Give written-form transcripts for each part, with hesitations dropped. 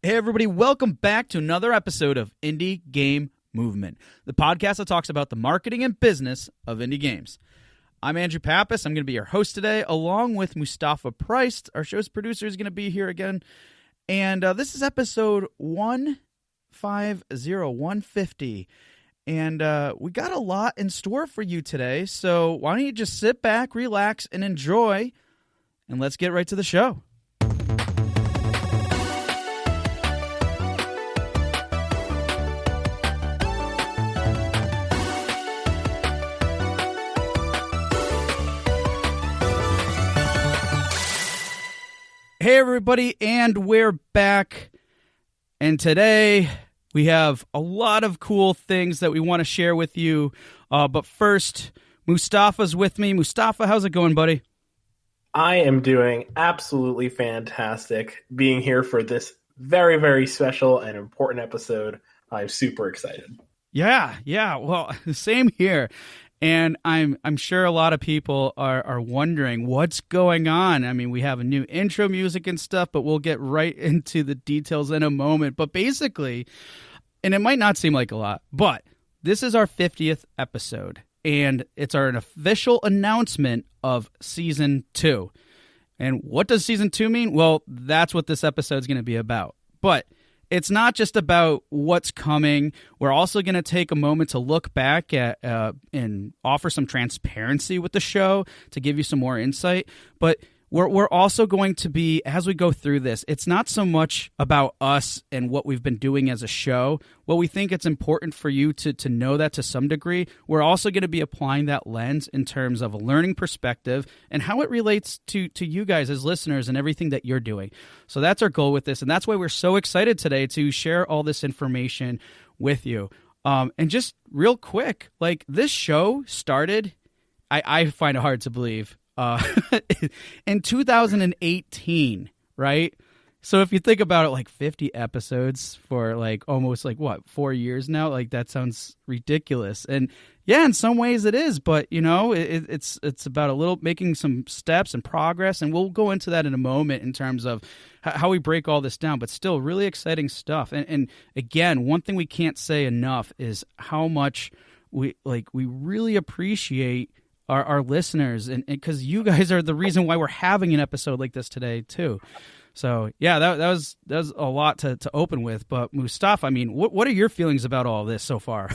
Hey everybody, welcome back to another episode of Indie Game Movement, the podcast that talks about the marketing and business of indie games. I'm Andrew Pappas. I'm going to be your host today, along with Mustafa Price. Our show's producer is going to be here again. And this is episode 150. And we got a lot in store for you today. So why don't you just sit back, relax, and enjoy, and let's get right to the show. Hey everybody, and we're back, and today we have a lot of cool things that we want to share with you, but first, Mustafa's with me. Mustafa, how's it going, buddy? I am doing absolutely fantastic being here for this very, very special and important episode. I'm super excited. Yeah, well, same here. And I'm sure a lot of people are wondering what's going on. I mean, we have a new intro music and stuff, but we'll get right into the details in a moment. But basically, and it might not seem like a lot, but this is our 50th episode, and it's our official announcement of Season 2. And what does Season 2 mean? Well, that's what this episode is going to be about. But it's not just about what's coming. We're also going to take a moment to look back at and offer some transparency with the show to give you some more insight. But we're also going to be, as we go through this, it's not so much about us and what we've been doing as a show. Well, we think it's important for you to know that to some degree. We're also going to be applying that lens in terms of a learning perspective and how it relates to you guys as listeners and everything that you're doing. So that's our goal with this, and that's why we're so excited today to share all this information with you. And just real quick, like this show started, I find it hard to believe, in 2018, right? So if you think about it, like 50 episodes for like almost like 4 years now, like that sounds ridiculous. And yeah, in some ways it is, but you know, it's about a little making some steps and progress, and we'll go into that in a moment in terms of how we break all this down, but still really exciting stuff. And again, one thing we can't say enough is how much we really appreciate our listeners, and because you guys are the reason why we're having an episode like this today too. So yeah, that was a lot to open with. But Mustafa, I mean, what are your feelings about all this so far?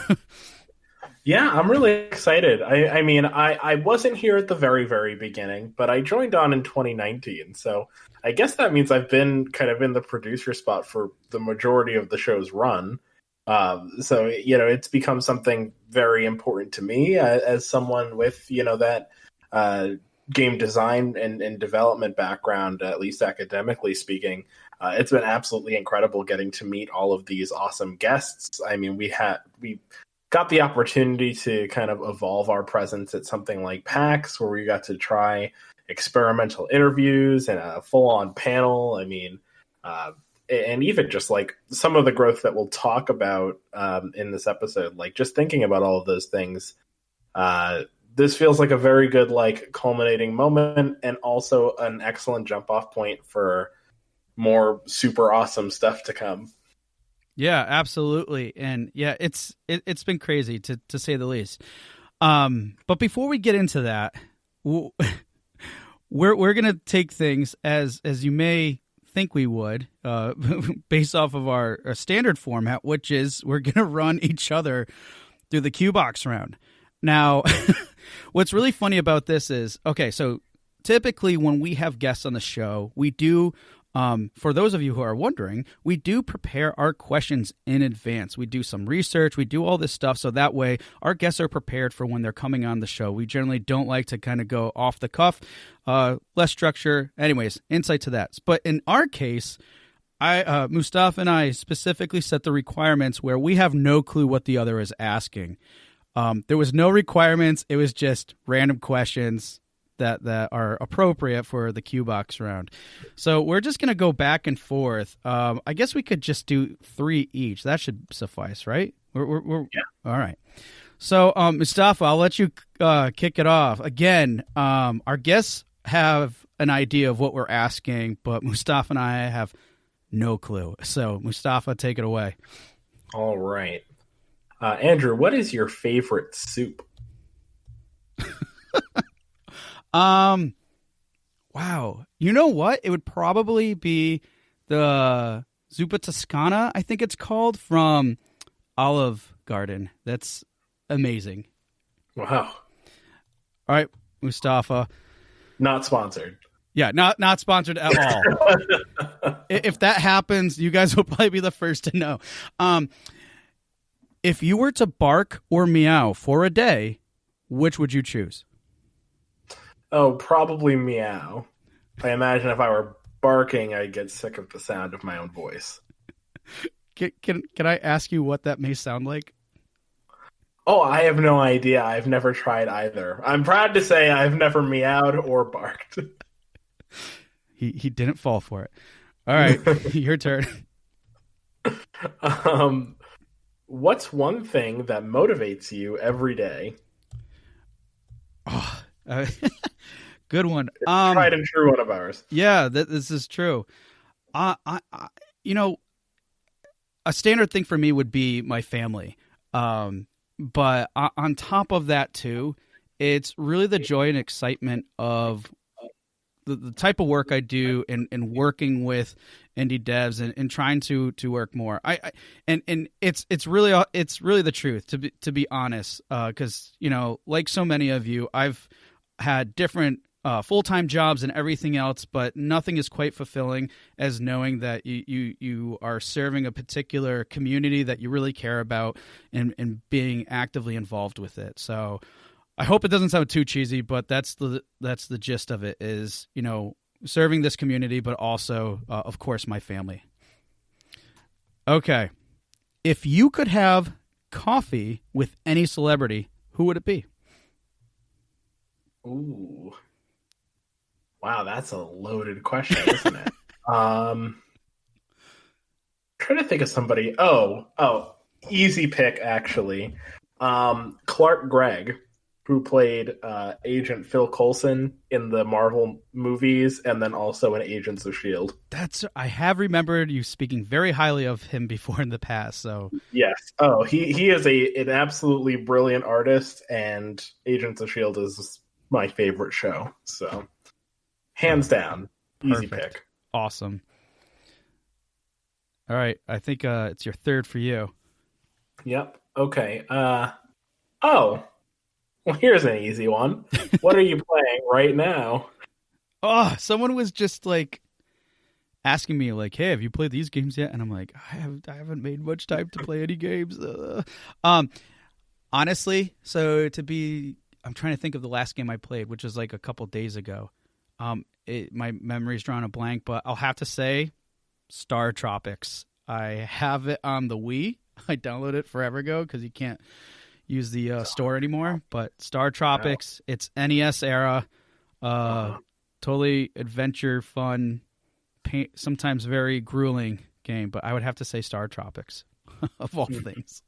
Yeah, I'm really excited. I mean, I wasn't here at the very, very beginning, but I joined on in 2019. So I guess that means I've been kind of in the producer spot for the majority of the show's run. So, you know, it's become something very important to me as someone with, you know, that game design and development background, at least academically speaking. It's been absolutely incredible getting to meet all of these awesome guests. I mean, we got the opportunity to kind of evolve our presence at something like PAX, where we got to try experimental interviews and a full-on panel. I mean, and even just like some of the growth that we'll talk about in this episode, like just thinking about all of those things, this feels like a very good like culminating moment, and also an excellent jump off point for more super awesome stuff to come. Yeah, absolutely. And yeah, it's been crazy to say the least. But before we get into that, we're going to take things as you may think we would, based off of our standard format, which is we're going to run each other through the Q box round. Now, what's really funny about this is, okay, so typically when we have guests on the show, we do, for those of you who are wondering, we do prepare our questions in advance. We do some research, we do all this stuff, so that way our guests are prepared for when they're coming on the show. We generally don't like to kind of go off the cuff, less structure. Anyways, insight to that. But in our case, Mustafa and I specifically set the requirements where we have no clue what the other is asking. There was no requirements. It was just random questions that are appropriate for the Q box round. So we're just going to go back and forth. I guess we could just do 3 each. That should suffice, right? We're yeah. All right. So, Mustafa, I'll let you kick it off. Again, our guests have an idea of what we're asking, but Mustafa and I have No clue. So, Mustafa, take it away. All right. Andrew, what is your favorite soup? Um, wow. You know what? It would probably be the Zuppa Toscana, I think it's called, from Olive Garden. That's amazing. Wow. All right, Mustafa. Not sponsored. Yeah, not sponsored at all. If that happens, you guys will probably be the first to know. If you were to bark or meow for a day, which would you choose? Oh, probably meow. I imagine if I were barking, I'd get sick of the sound of my own voice. Can I ask you what that may sound like? Oh, I have no idea. I've never tried either. I'm proud to say I've never meowed or barked. He didn't fall for it. All right, your turn. What's one thing that motivates you every day? Oh, good one. Tried and true one of ours. Yeah, this is true. I you know, a standard thing for me would be my family. But on top of that too, it's really the joy and excitement of the type of work I do and working with indie devs and trying to work more. And it's really the truth, to be honest, because like so many of you, I've had different full-time jobs and everything else, but nothing is quite fulfilling as knowing that you are serving a particular community that you really care about and being actively involved with it. So I hope it doesn't sound too cheesy, but that's the gist of it is, serving this community, but also, of course, my family. Okay. If you could have coffee with any celebrity, who would it be? Ooh. Wow, that's a loaded question, isn't it? Trying to think of somebody. Oh, easy pick, actually. Clark Gregg, who played Agent Phil Coulson in the Marvel movies, and then also in Agents of S.H.I.E.L.D. I have remembered you speaking very highly of him before in the past. So yes. Oh, he is an absolutely brilliant artist, and Agents of S.H.I.E.L.D. is my favorite show. So hands down, easy pick. Awesome. All right, I think it's your third for you. Yep. Okay. Well, here's an easy one. What are you playing right now? Oh, someone was just like asking me, like, "Hey, have you played these games yet?" And I'm like, I haven't made much time to play any games. Honestly, I'm trying to think of the last game I played, which was like a couple days ago. My memory's drawn a blank, but I'll have to say, Star Tropics. I have it on the Wii. I downloaded it forever ago because you can't use the store anymore, but Star Tropics, it's NES era, totally adventure, fun, sometimes very grueling game, but I would have to say Star Tropics of all things.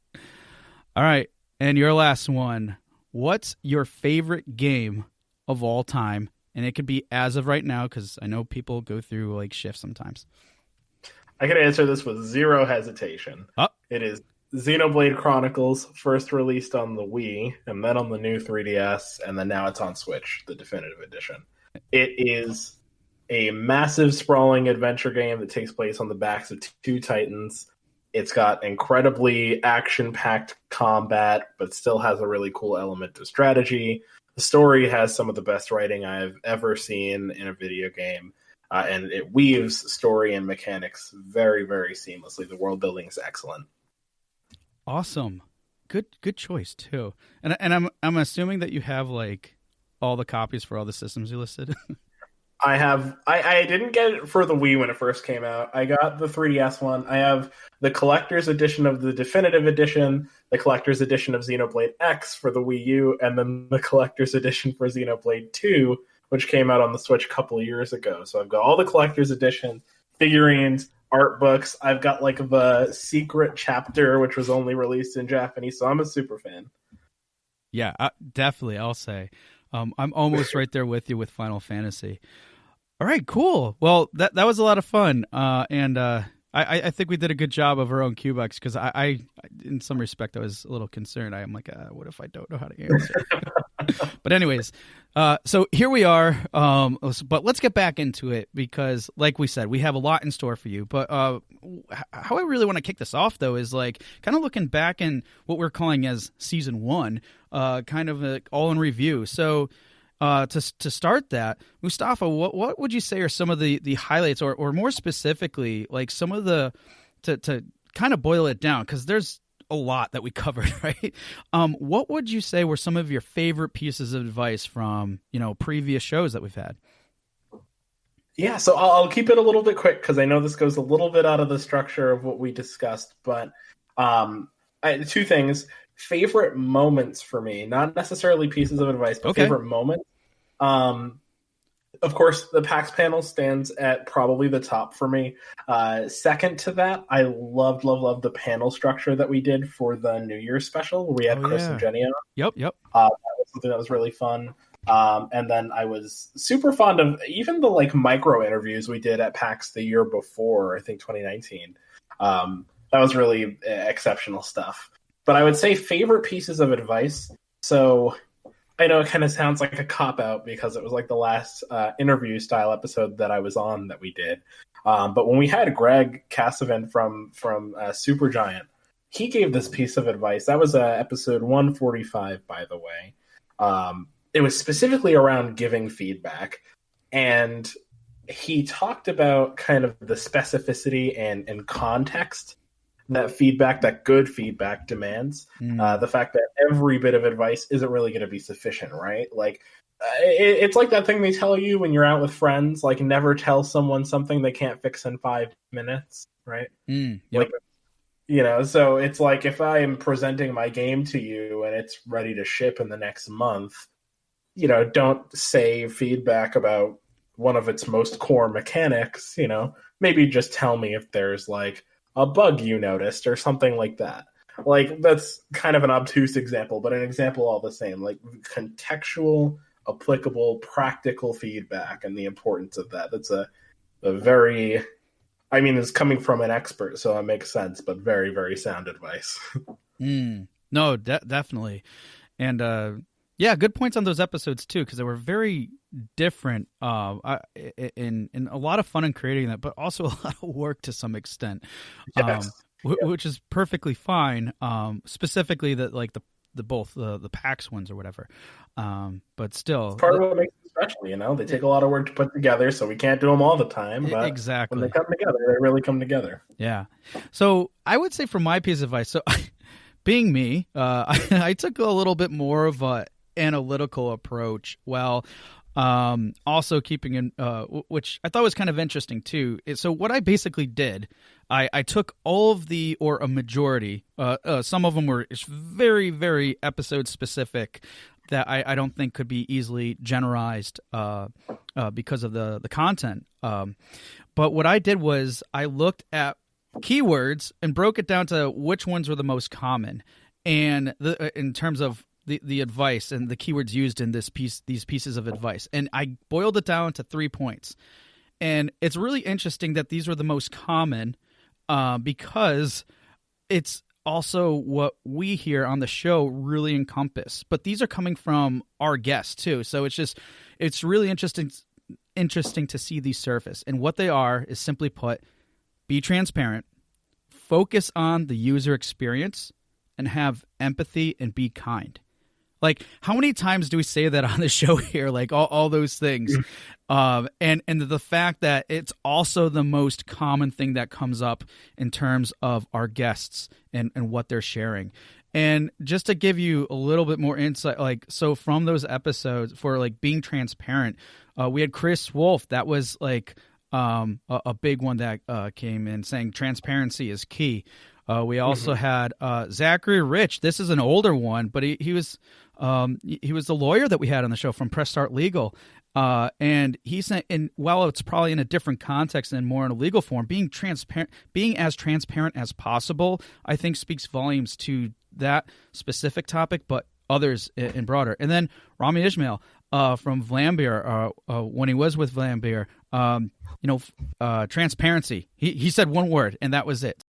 All right, and your last one. What's your favorite game of all time? And it could be as of right now, because I know people go through like shifts sometimes. I can answer this with zero hesitation. It is Xenoblade Chronicles, first released on the Wii, and then on the new 3DS, and then now it's on Switch, the definitive edition. It is a massive, sprawling adventure game that takes place on the backs of two titans. It's got incredibly action-packed combat, but still has a really cool element to strategy. The story has some of the best writing I've ever seen in a video game, and it weaves story and mechanics very, very seamlessly. The world building is excellent. Awesome. Good choice too. And I'm assuming that you have like all the copies for all the systems you listed. I have. I didn't get it for the Wii when it first came out. I got the 3DS one. I have the collector's edition of the definitive edition, the collector's edition of Xenoblade X for the Wii U, and then the collector's edition for Xenoblade 2, which came out on the Switch a couple of years ago. So I've got all the collector's edition, figurines, art books. I've got like the secret chapter, which was only released in Japanese. So I'm a super fan. Yeah, definitely. I'll say I'm almost right there with you with Final Fantasy. All right, cool. Well, that was a lot of fun, and I think we did a good job of our own Q-Bucks because I, in some respect, I was a little concerned. I'm like, what if I don't know how to answer? But anyways, so here we are. But let's get back into it because, like we said, we have a lot in store for you. But how I really want to kick this off, though, is like kind of looking back in what we're calling as season 1, kind of all in review. So. To start that, Mustafa, what would you say are some of the highlights, or more specifically, like some of the to kind of boil it down, because there's a lot that we covered, right? What would you say were some of your favorite pieces of advice from previous shows that we've had? Yeah, so I'll keep it a little bit quick because I know this goes a little bit out of the structure of what we discussed, but two things. Favorite moments for me, not necessarily pieces of advice, but favorite moments. Of course, the PAX panel stands at probably the top for me. Second to that, I loved the panel structure that we did for the New Year's special where we had Chris and Jenny on. Yep. That was something that was really fun. And then I was super fond of even the like micro interviews we did at PAX the year before, I think 2019. That was really exceptional stuff. But I would say favorite pieces of advice. So I know it kind of sounds like a cop-out because it was like the last interview-style episode that I was on that we did. But when we had Greg Cassavin from Supergiant, he gave this piece of advice. That was episode 145, by the way. It was specifically around giving feedback. And he talked about kind of the specificity and context that good feedback demands. The fact that every bit of advice isn't really going to be sufficient, right? Like, it's like that thing they tell you when you're out with friends, like never tell someone something they can't fix in 5 minutes, right? Yep. Like, so it's like if I am presenting my game to you and it's ready to ship in the next month, don't say feedback about one of its most core mechanics, maybe just tell me if there's like a bug you noticed or something like that. Like, that's kind of an obtuse example, but an example all the same, like contextual, applicable, practical feedback and the importance of that. That's a very, it's coming from an expert, so it makes sense, but very, very sound advice. No, definitely. And good points on those episodes too, because they were very different in a lot of fun in creating that, but also a lot of work to some extent. Yes. Which is perfectly fine. Specifically the both the PAX ones or whatever. But still, it's part of what makes it special. They take a lot of work to put together, so we can't do them all the time. But exactly, when they come together, they really come together. Yeah. So I would say, for my piece of advice, so being me, I took a little bit more of a analytical approach. Well. Also keeping in, which I thought was kind of interesting too. So what I basically did, I took all of or a majority, some of them were very, very episode specific that I don't think could be easily generalized, because of the content. But what I did was I looked at keywords and broke it down to which ones were the most common, and in terms of the advice and the keywords used in these pieces of advice. And I boiled it down to 3 points. And it's really interesting that these were the most common, because it's also what we here on the show really encompass. But these are coming from our guests too. So it's really interesting to see these surface. And what they are is, simply put, be transparent, focus on the user experience, and have empathy and be kind. Like, how many times do we say that on the show here? Like, all those things. And the fact that it's also the most common thing that comes up in terms of our guests and what they're sharing. And just to give you a little bit more insight, like, so from those episodes for like being transparent, we had Chris Wolf. That was like a big one that came in saying transparency is key. We also had Zachary Rich. This is an older one, but he was the lawyer that we had on the show from Press Start Legal. And he said, and while it's probably in a different context and more in a legal form, being as transparent as possible, I think speaks volumes to that specific topic, but others in broader. And then Rami Ismail from Vlambeer, when he was with Vlambeer, transparency. He said one word, and that was it.